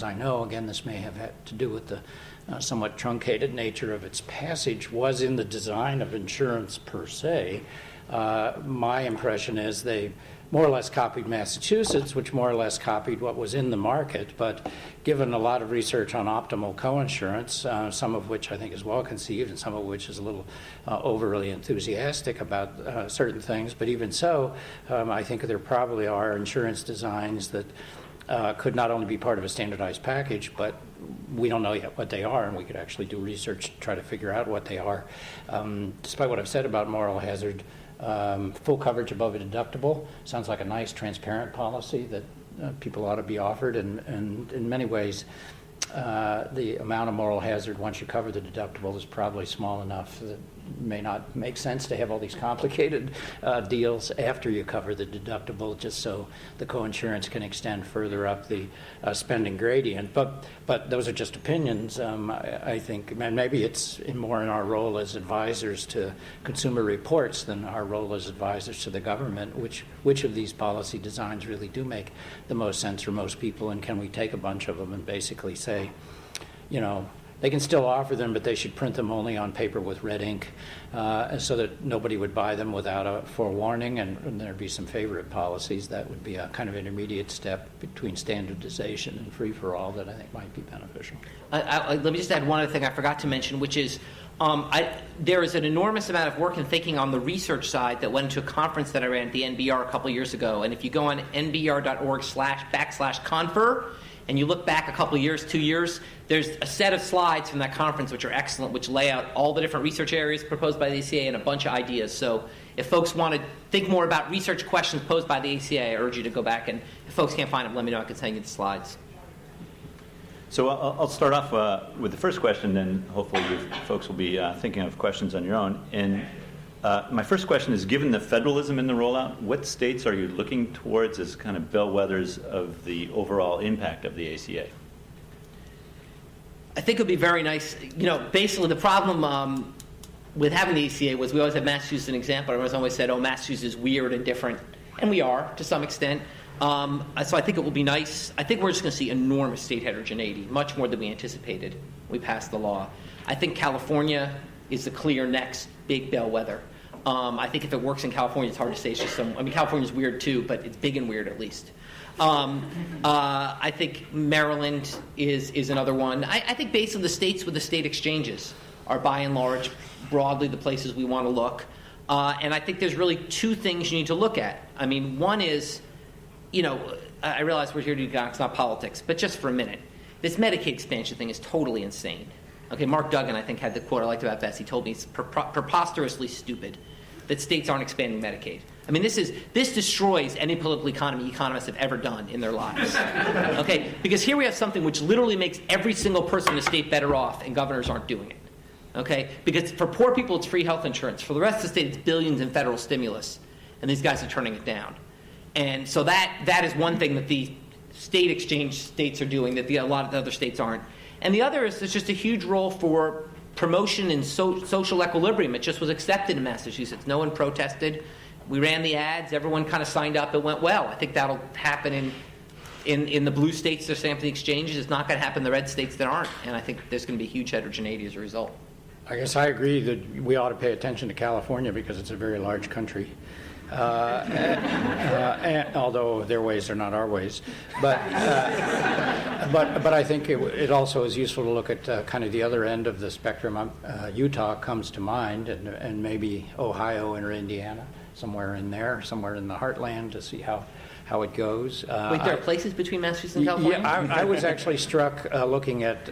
as I know, again, this may have had to do with the somewhat truncated nature of its passage, was in the design of insurance per se. My impression is they more or less copied Massachusetts, which more or less copied what was in the market, but given a lot of research on optimal coinsurance, some of which I think is well conceived and some of which is a little overly enthusiastic about certain things, but even so, I think there probably are insurance designs that could not only be part of a standardized package, but we don't know yet what they are, and we could actually do research to try to figure out what they are. Despite what I've said about moral hazard, full coverage above a deductible sounds like a nice, transparent policy that people ought to be offered, and in many ways, the amount of moral hazard once you cover the deductible is probably small enough that it may not make sense to have all these complicated deals after you cover the deductible, just so the coinsurance can extend further up the spending gradient. But those are just opinions. I think, and maybe it's more in our role as advisors to Consumer Reports than our role as advisors to the government, which of these policy designs really do make the most sense for most people, and can we take a bunch of them and basically say, you know, they can still offer them, but they should print them only on paper with red ink so that nobody would buy them without a forewarning, and there'd be some favorite policies. That would be a kind of intermediate step between standardization and free-for-all that I think might be beneficial. Let me just add one other thing I forgot to mention, which is there is an enormous amount of work and thinking on the research side that went into a conference that I ran at the NBR a couple of years ago. And if you go on nbr.org//confer, and you look back a couple of years, 2 years, there's a set of slides from that conference which are excellent, which lay out all the different research areas proposed by the ACA and a bunch of ideas. So if folks want to think more about research questions posed by the ACA, I urge you to go back. And if folks can't find them, let me know. I can send you the slides. So I'll start off with the first question, and hopefully you folks will be thinking of questions on your own. And my first question is, given the federalism in the rollout, what states are you looking towards as kind of bellwethers of the overall impact of the ACA? I think it would be very nice. You know, basically the problem with having the ACA was we always had Massachusetts as an example. Everyone's always said, oh, Massachusetts is weird and different, and we are to some extent. So I think it will be nice. I think we're just going to see enormous state heterogeneity, much more than we anticipated when we passed the law. I think California is the clear next big bellwether. I think if it works in California, it's hard to say. It's just California's weird too, but it's big and weird at least. I think Maryland is another one. I think basically the states with the state exchanges are by and large broadly the places we want to look. And I think there's really two things you need to look at. I mean, one is, you know, I realize we're here to do economics, not politics, but just for a minute, this Medicaid expansion thing is totally insane. Okay, Mark Duggan, I think, had the quote I liked about this. He told me it's preposterously stupid that states aren't expanding Medicaid. I mean, this destroys any political economy economists have ever done in their lives. Okay, because here we have something which literally makes every single person in the state better off, and governors aren't doing it. Okay, because for poor people it's free health insurance. For the rest of the state it's billions in federal stimulus, and these guys are turning it down. And so that is one thing that the state exchange states are doing that a lot of the other states aren't. And the other is there's just a huge role for promotion and social equilibrium. It just was accepted in Massachusetts. No one protested. We ran the ads. Everyone kind of signed up. It went well. I think that'll happen in the blue states that are saying for the exchanges. It's not going to happen in the red states that aren't. And I think there's going to be huge heterogeneity as a result. I guess I agree that we ought to pay attention to California because it's a very large country. Although their ways are not our ways, but I think it also is useful to look at kind of the other end of the spectrum. Utah comes to mind, and maybe Ohio or Indiana, somewhere in there, somewhere in the heartland, to see how it goes. Wait, there are places between Massachusetts and California? Yeah, I was actually struck looking at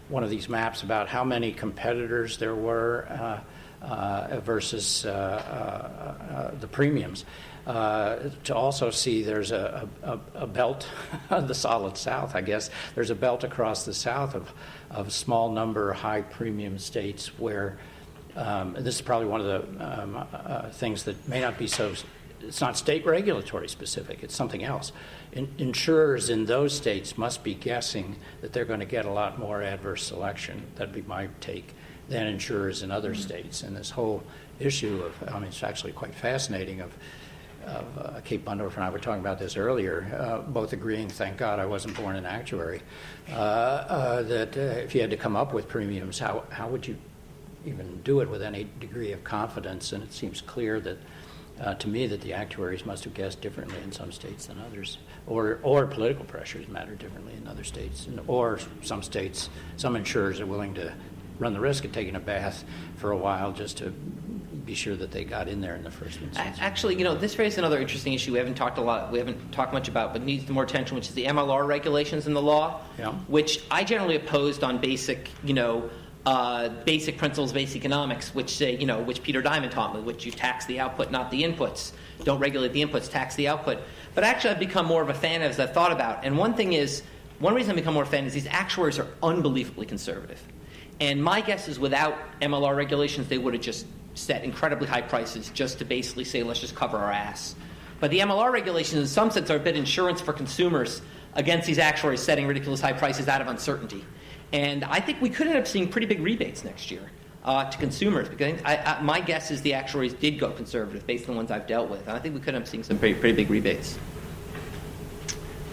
one of these maps about how many competitors there were. Versus the premiums. To also see there's a belt, the solid South, I guess. There's a belt across the South of a small number of high premium states where this is probably one of the things that may not be so. It's not state regulatory specific. It's something else. Insurers in those states must be guessing that they're going to get a lot more adverse selection. That'd be my take. Than insurers in other states. And this whole issue of, it's actually quite fascinating, of Kate Bundorf and I were talking about this earlier, both agreeing, thank God I wasn't born an actuary, that if you had to come up with premiums, how would you even do it with any degree of confidence? And it seems clear that, to me, that the actuaries must have guessed differently in some states than others, or political pressures matter differently in other states, or some states, some insurers are willing to run the risk of taking a bath for a while just to be sure that they got in there in the first instance. Actually, this raises another interesting issue we haven't talked much about, but needs more attention, which is the MLR regulations in the law, which I generally opposed on basic, basic principles of basic economics, which say, which Peter Diamond taught me, which you tax the output, not the inputs. Don't regulate the inputs, tax the output. But actually, I've become more of a fan as I've thought about. And one reason I've become more of a fan is these actuaries are unbelievably conservative. And my guess is without MLR regulations, they would have just set incredibly high prices just to basically say, let's just cover our ass. But the MLR regulations, in some sense, are a bit insurance for consumers against these actuaries setting ridiculous high prices out of uncertainty. And I think we could end up seeing pretty big rebates next year to consumers, because my guess is the actuaries did go conservative based on the ones I've dealt with. And I think we could end up seeing some pretty big rebates.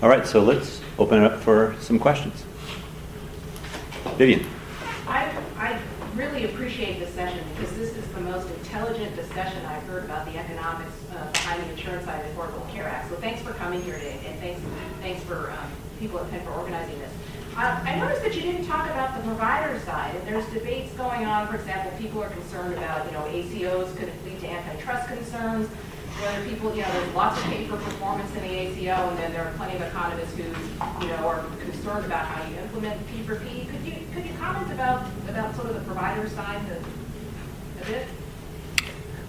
All right, so let's open it up for some questions. Vivian. I really appreciate this session because this is the most intelligent discussion I've heard about the economics behind the insurance side of the Affordable Care Act. So thanks for coming here today, and thanks for people at Penn for organizing this. I noticed that you didn't talk about the provider side. And there's debates going on. For example, people are concerned about, ACOs could lead to antitrust concerns. Whether people, there's lots of pay for performance in the ACO, and then there are plenty of economists who, are concerned about how you implement P4P. Could you comment about sort of the provider side a bit?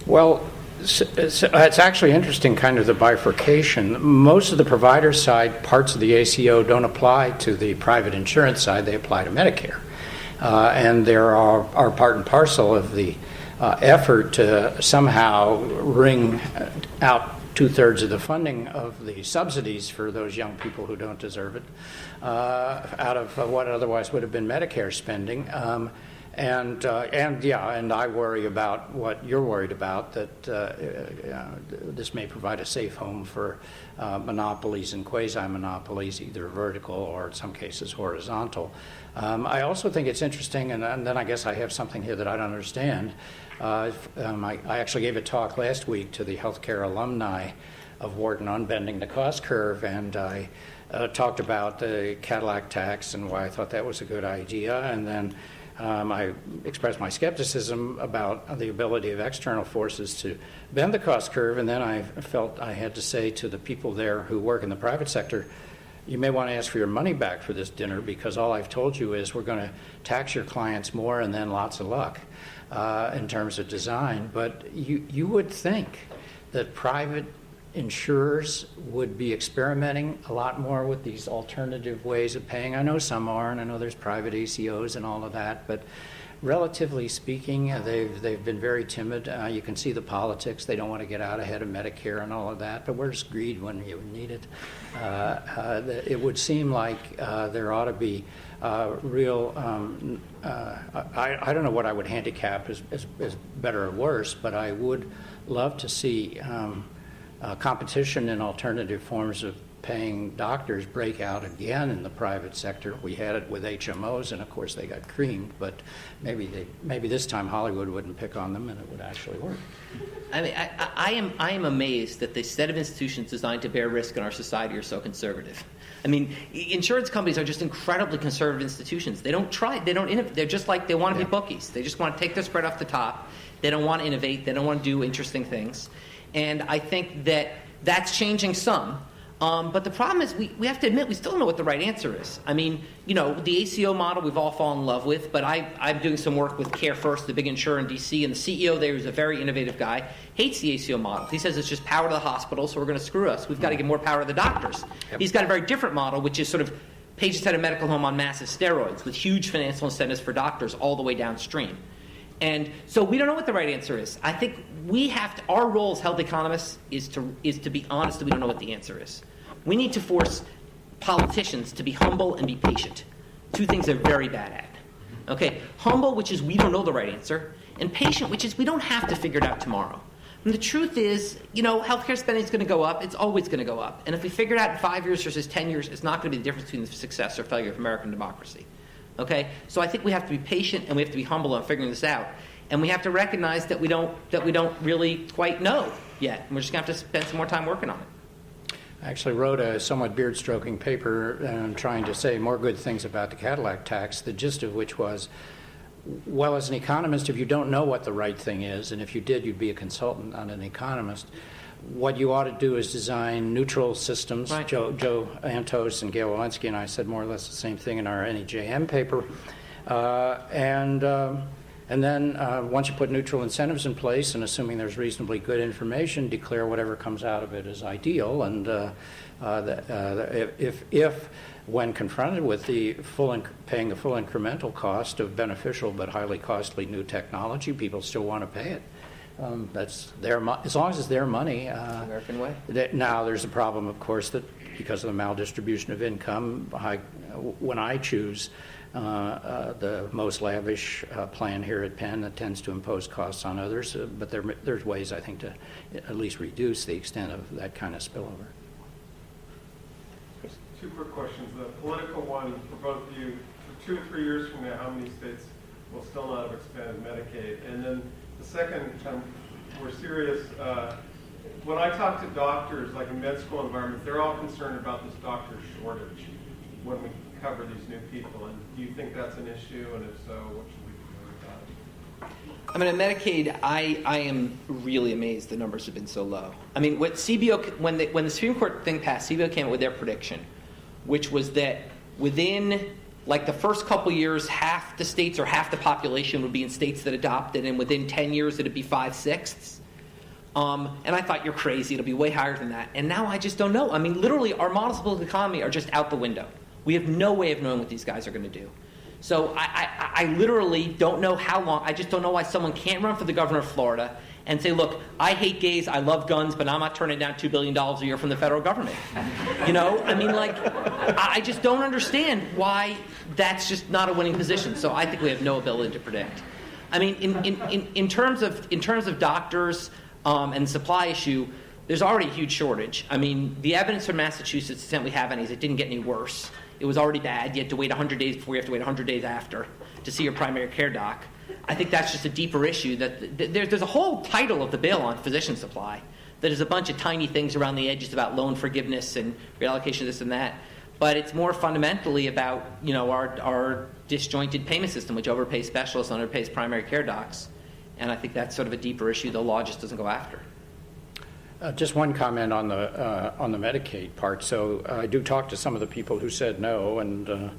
Well, it's actually interesting, kind of the bifurcation. Most of the provider side parts of the ACO don't apply to the private insurance side. They apply to Medicare. And there are part and parcel of the effort to somehow wring out 2/3 of the funding of the subsidies for those young people who don't deserve it out of what otherwise would have been Medicare spending. And I worry about what you're worried about, that this may provide a safe home for monopolies and quasi-monopolies, either vertical or in some cases horizontal. I also think it's interesting, and then I guess I have something here that I don't understand. I actually gave a talk last week to the healthcare alumni of Wharton on bending the cost curve, and I talked about the Cadillac tax and why I thought that was a good idea, and then I expressed my skepticism about the ability of external forces to bend the cost curve, and then I felt I had to say to the people there who work in the private sector, you may want to ask for your money back for this dinner, because all I've told you is we're going to tax your clients more and then lots of luck in terms of design. But you would think that private insurers would be experimenting a lot more with these alternative ways of paying. I know some are, and I know there's private ACOs and all of that, but relatively speaking, they've been very timid. You can see the politics. They don't want to get out ahead of Medicare and all of that, but where's greed when you need it? It would seem like there ought to be real, I don't know what I would handicap as better or worse, but I would love to see competition in alternative forms of paying doctors break out again in the private sector. We had it with HMOs, and of course they got creamed, but maybe this time Hollywood wouldn't pick on them and it would actually work. I mean, I am amazed that the set of institutions designed to bear risk in our society are so conservative. I mean, insurance companies are just incredibly conservative institutions. They don't try, they don't innovate. They're just like, they want to be bookies. They just want to take their spread off the top. They don't want to innovate. They don't want to do interesting things. And I think that that's changing some. But the problem is we have to admit we still don't know what the right answer is. I mean, the ACO model we've all fallen in love with, but I'm doing some work with Care First, the big insurer in D.C., and the CEO there is a very innovative guy, hates the ACO model. He says it's just power to the hospital, so we're going to screw us. We've got to give more power to the doctors. Yep. He's got a very different model, which is sort of Pages had a medical home on massive steroids with huge financial incentives for doctors all the way downstream. And so we don't know what the right answer is. I think our role as health economists is to be honest that we don't know what the answer is. We need to force politicians to be humble and be patient. Two things they're very bad at. Okay, humble, which is we don't know the right answer, and patient, which is we don't have to figure it out tomorrow. And the truth is, healthcare spending is going to go up. It's always going to go up. And if we figure it out in 5 years versus 10 years, it's not going to be the difference between the success or failure of American democracy. Okay? So I think we have to be patient and we have to be humble on figuring this out. And we have to recognize that we don't really quite know yet. And we're just going to have to spend some more time working on it. I actually wrote a somewhat beard-stroking paper trying to say more good things about the Cadillac tax, the gist of which was, well, as an economist, if you don't know what the right thing is, and if you did, you'd be a consultant, not an economist, what you ought to do is design neutral systems. Right. Joe Antos and Gail Walensky and I said more or less the same thing in our NEJM paper. And then once you put neutral incentives in place, and assuming there's reasonably good information, declare whatever comes out of it as ideal. And if when confronted with paying the full incremental cost of beneficial but highly costly new technology, people still want to pay it. That's as long as it's their money. American way. Now, there's a problem, of course, that because of the maldistribution of income, when I choose the most lavish plan here at Penn, that tends to impose costs on others. But there's ways, I think, to at least reduce the extent of that kind of spillover. Two quick questions. The political one for both of you. For 2 or 3 years from now, how many states will still not have expanded Medicaid? And then the second, we're serious. When I talk to doctors, like in med school environments, they're all concerned about this doctor shortage when we cover these new people. And do you think that's an issue? And if so, what should we do about it? I mean, at Medicaid, I am really amazed the numbers have been so low. I mean, what CBO, when the Supreme Court thing passed, CBO came up with their prediction, which was that within like the first couple years, half the states or half the population would be in states that adopted, and within 10 years it'd be 5/6. And I thought, you're crazy, it'll be way higher than that. And now I just don't know. I mean, literally, our models of political economy are just out the window. We have no way of knowing what these guys are going to do. So I literally don't know how long. I just don't know why someone can't run for the governor of Florida and say, look, I hate gays, I love guns, but I'm not turning down $2 billion a year from the federal government. I mean, like, I just don't understand why that's just not a winning position. So I think we have no ability to predict. I mean, in terms of doctors and the supply issue, there's already a huge shortage. I mean, the evidence from Massachusetts, to the extent we have any, is it didn't get any worse. It was already bad. You had to wait 100 days before, you have to wait 100 days after to see your primary care doc. I think that's just a deeper issue. That there's a whole title of the bill on physician supply that is a bunch of tiny things around the edges about loan forgiveness and reallocation of this and that. But it's more fundamentally about our disjointed payment system, which overpays specialists and underpays primary care docs. And I think that's sort of a deeper issue the law just doesn't go after. Just one comment on the Medicaid part. So I do talk to some of the people who said no, and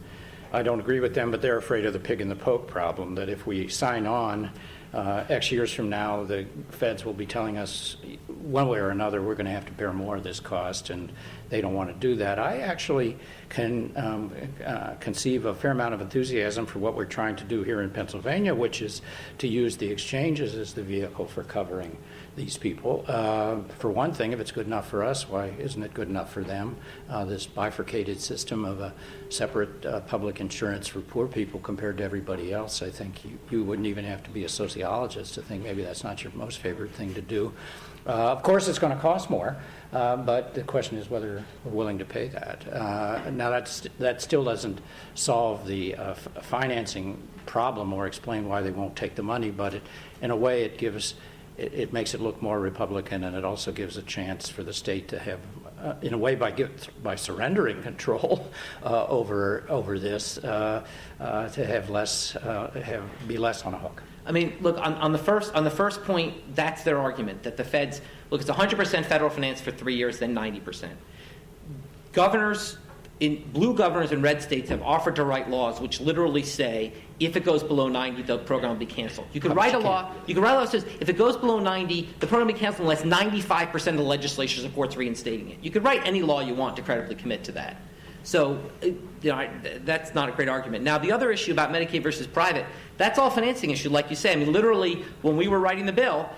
I don't agree with them, but they're afraid of the pig in the poke problem, that if we sign on X years from now, the feds will be telling us one way or another we're going to have to bear more of this cost, and they don't want to do that. I actually can conceive a fair amount of enthusiasm for what we're trying to do here in Pennsylvania, which is to use the exchanges as the vehicle for covering these people. For one thing, if it's good enough for us, why isn't it good enough for them? This bifurcated system of a separate public insurance for poor people compared to everybody else, I think you wouldn't even have to be a sociologist to think maybe that's not your most favorite thing to do. Of course, it's going to cost more, but the question is whether we're willing to pay that. Now, that still doesn't solve the financing problem or explain why they won't take the money, but in a way it makes it look more Republican, and it also gives a chance for the state to have, in a way, by surrendering control over this, to have be less on a hook. I mean, look, on the first point, that's their argument, that the feds, look, it's 100% federal finance for 3 years, then 90%. Blue governors in red states have offered to write laws which literally say, if it goes below 90, the program will be canceled. You could write a law that says, if it goes below 90, the program will be canceled unless 95% of the legislature supports reinstating it. You could write any law you want to credibly commit to that. So, that's not a great argument. Now, the other issue about Medicaid versus private, that's all a financing issue, like you say. I mean, literally, when we were writing the bill,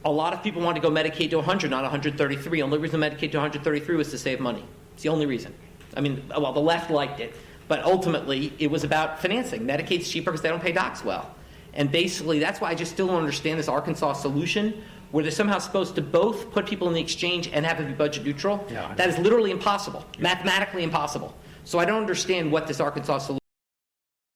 a lot of people wanted to go Medicaid to 100, not 133. The only reason Medicaid to 133 was to save money. It's the only reason. I mean, well, the left liked it, but ultimately, it was about financing. Medicaid's cheaper because they don't pay docs well. And basically, that's why I just still don't understand this Arkansas solution, where they're somehow supposed to both put people in the exchange and have it be budget neutral. Yeah. That is literally impossible, mathematically impossible. So I don't understand what this Arkansas solution